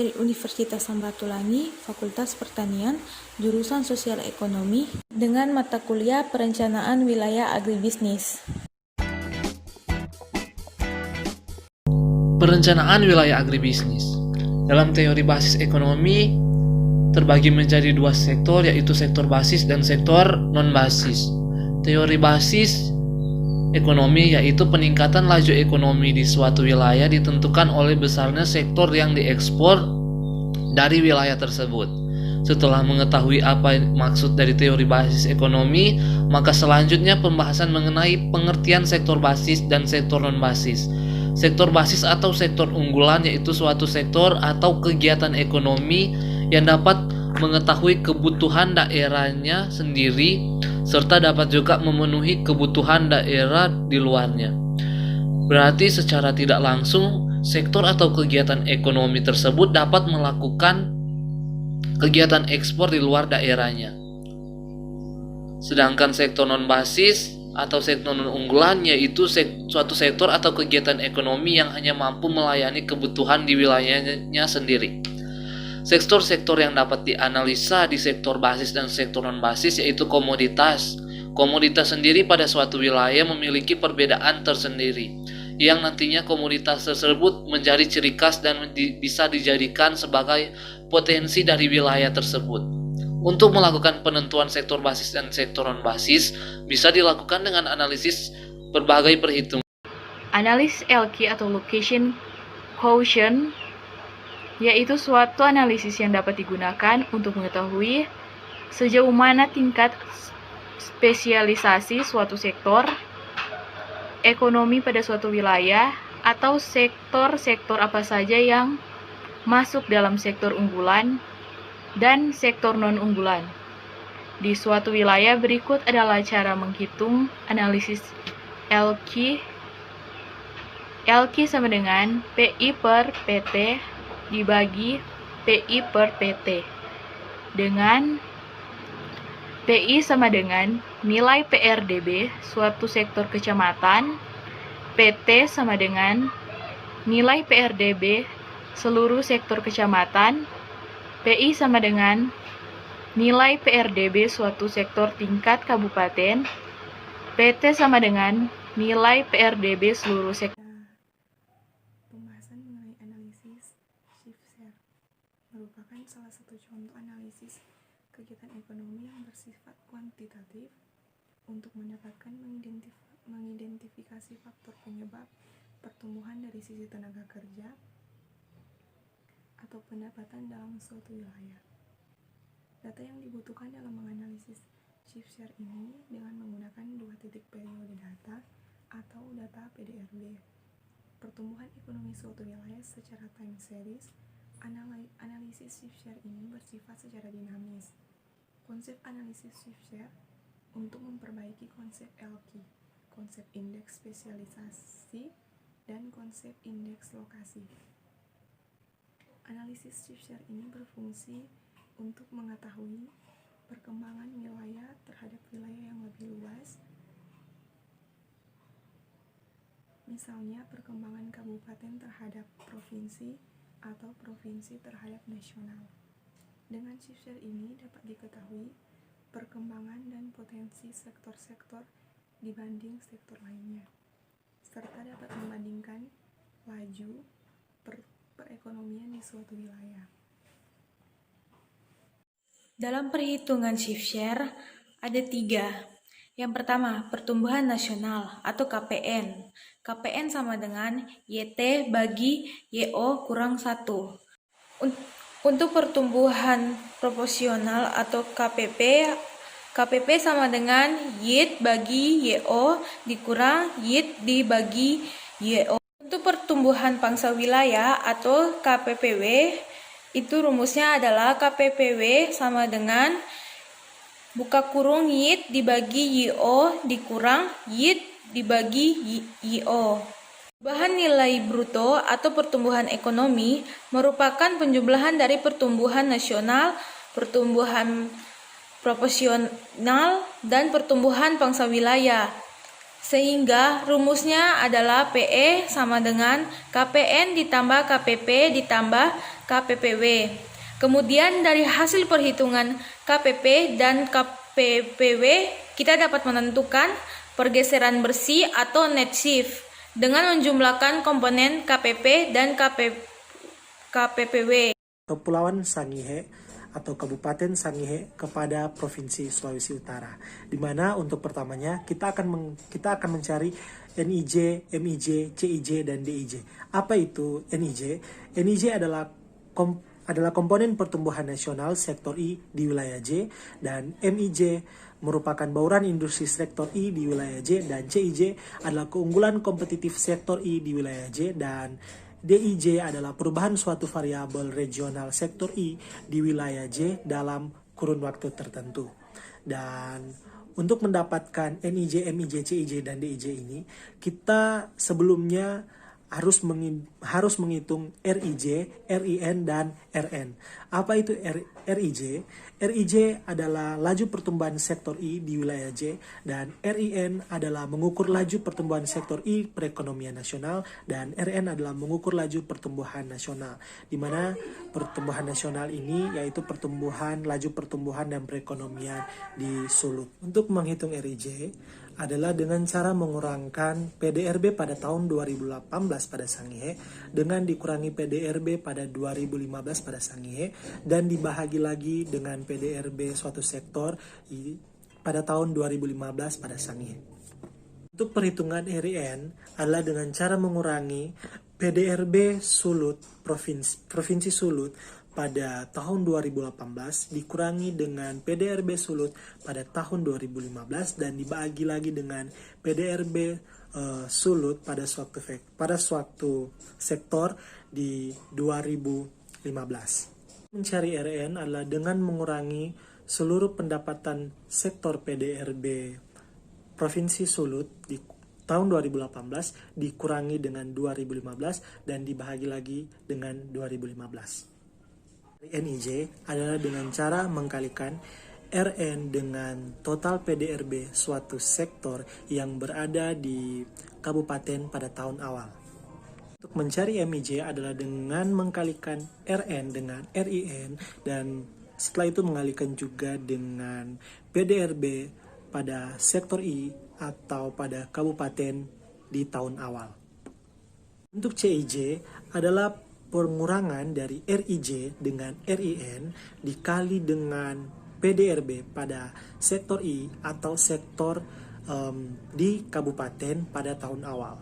dari Universitas Samratulangi, Fakultas Pertanian, jurusan Sosial Ekonomi, dengan mata kuliah Perencanaan Wilayah Agribisnis. Perencanaan wilayah agribisnis. Dalam teori basis ekonomi terbagi menjadi dua sektor, yaitu sektor basis dan sektor non-basis. Teori basis ekonomi yaitu peningkatan laju ekonomi di suatu wilayah ditentukan oleh besarnya sektor yang diekspor dari wilayah tersebut. Setelah mengetahui apa maksud dari teori basis ekonomi, maka selanjutnya pembahasan mengenai pengertian sektor basis dan sektor non-basis. Sektor basis atau sektor unggulan yaitu suatu sektor atau kegiatan ekonomi yang dapat mengetahui kebutuhan daerahnya sendiri serta dapat juga memenuhi kebutuhan daerah di luarnya. Berarti secara tidak langsung, sektor atau kegiatan ekonomi tersebut dapat melakukan kegiatan ekspor di luar daerahnya. Sedangkan sektor non-basis atau sektor non-unggulan yaitu suatu sektor atau kegiatan ekonomi yang hanya mampu melayani kebutuhan di wilayahnya sendiri. Sektor-sektor yang dapat dianalisa di sektor basis dan sektor non-basis yaitu komoditas. Komoditas sendiri pada suatu wilayah memiliki perbedaan tersendiri, yang nantinya komoditas tersebut menjadi ciri khas dan bisa dijadikan sebagai potensi dari wilayah tersebut. Untuk melakukan penentuan sektor basis dan sektor non-basis bisa dilakukan dengan analisis berbagai perhitungan. Analisis LQ atau Location Quotient yaitu suatu analisis yang dapat digunakan untuk mengetahui sejauh mana tingkat spesialisasi suatu sektor ekonomi pada suatu wilayah atau sektor-sektor apa saja yang masuk dalam sektor unggulan dan sektor non-unggulan. Di suatu wilayah berikut adalah cara menghitung analisis LQ. LQ sama dengan PI per PT dibagi PI per PT, dengan PI sama dengan nilai PRDB suatu sektor kecamatan, PT sama dengan nilai PRDB seluruh sektor kecamatan, PI sama dengan nilai PRDB suatu sektor tingkat kabupaten, PT sama dengan nilai PRDB seluruh sektor. Pembahasan mengenai analisis shift share merupakan salah satu contoh analisis kegiatan ekonomi yang bersifat kuantitatif untuk mendapatkan mengidentifikasi faktor penyebab pertumbuhan dari sisi tenaga kerja atau pendapatan dalam suatu wilayah. Data yang dibutuhkan dalam menganalisis shift share ini dengan menggunakan dua titik periode data atau data PDRB. Pertumbuhan ekonomi suatu wilayah secara time series. Analisis shift share ini bersifat secara dinamis. Konsep analisis shift share untuk memperbaiki konsep LQ, konsep indeks spesialisasi, dan konsep indeks lokasi. Analisis shift share ini berfungsi untuk mengetahui perkembangan wilayah terhadap wilayah yang lebih luas. Misalnya perkembangan kabupaten terhadap provinsi atau provinsi terhadap nasional. Dengan shift share ini dapat diketahui perkembangan dan potensi sektor-sektor dibanding sektor lainnya, serta dapat membandingkan laju perekonomian di suatu wilayah. Dalam perhitungan shift share ada 3. Yang pertama, pertumbuhan nasional atau KPN. KPN sama dengan YT bagi YO kurang 1. Untuk pertumbuhan proporsional atau KPP sama dengan YT bagi YO dikurang YT dibagi YO. Untuk pertumbuhan pangsa wilayah atau KPPW, itu rumusnya adalah KPPW sama dengan buka kurung YT dibagi YO dikurang YT dibagi YO. Perubahan nilai bruto atau pertumbuhan ekonomi merupakan penjumlahan dari pertumbuhan nasional, pertumbuhan proporsional, dan pertumbuhan pangsa wilayah. Sehingga rumusnya adalah PE sama dengan KPN ditambah KPP ditambah KPPW. Kemudian dari hasil perhitungan KPP dan KPPW, kita dapat menentukan pergeseran bersih atau net shift dengan menjumlahkan komponen KPP dan KPPW. Kepulauan Sangihe atau Kabupaten Sangihe kepada Provinsi Sulawesi Utara. Di mana untuk pertamanya kita akan mencari NIJ, MIJ, CIJ, dan DIJ. Apa itu NIJ? NIJ adalah komponen pertumbuhan nasional sektor I di wilayah J, dan MIJ merupakan bauran industri sektor I di wilayah J, dan CIJ adalah keunggulan kompetitif sektor I di wilayah J, dan DIJ adalah perubahan suatu variabel regional sektor I di wilayah J dalam kurun waktu tertentu. Dan untuk mendapatkan NIJ, MIJ, CIJ, dan DIJ ini, kita sebelumnya harus menghitung RIJ, RIN, dan RN. Apa itu RIJ? RIJ adalah laju pertumbuhan sektor I di wilayah J, dan RIN adalah mengukur laju pertumbuhan sektor I perekonomian nasional, dan RN adalah mengukur laju pertumbuhan nasional. Di mana pertumbuhan nasional ini yaitu laju pertumbuhan dan perekonomian di Sulut. Untuk menghitung RIJ adalah dengan cara mengurangkan PDRB pada tahun 2018 pada Sangihe dengan dikurangi PDRB pada 2015 pada Sangihe dan dibahagi lagi dengan PDRB suatu sektor pada tahun 2015 pada Sangihe. Untuk perhitungan RIN adalah dengan cara mengurangi PDRB Sulut, Provinsi Sulut pada tahun 2018 dikurangi dengan PDRB Sulut pada tahun 2015 dan dibagi lagi dengan PDRB Sulut pada suatu sektor di 2015. Mencari RN adalah dengan mengurangi seluruh pendapatan sektor PDRB Provinsi Sulut di tahun 2018 dikurangi dengan 2015 dan dibahagi lagi dengan 2015. NIJ adalah dengan cara mengkalikan RN dengan total PDRB suatu sektor yang berada di kabupaten pada tahun awal. Untuk mencari MIJ adalah dengan mengkalikan RN dengan RIN dan setelah itu mengalikan juga dengan PDRB pada sektor I atau pada kabupaten di tahun awal. Untuk CIJ adalah pengurangan dari RIJ dengan RIN dikali dengan PDRB pada sektor I atau sektor di kabupaten pada tahun awal.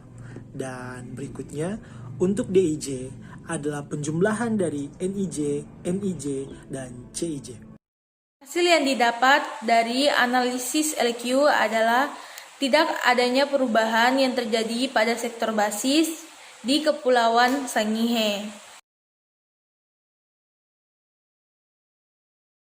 Dan berikutnya untuk DIJ adalah penjumlahan dari NIJ, MIJ, dan CIJ. Hasil yang didapat dari analisis LQ adalah tidak adanya perubahan yang terjadi pada sektor basis di Kepulauan Sangihe.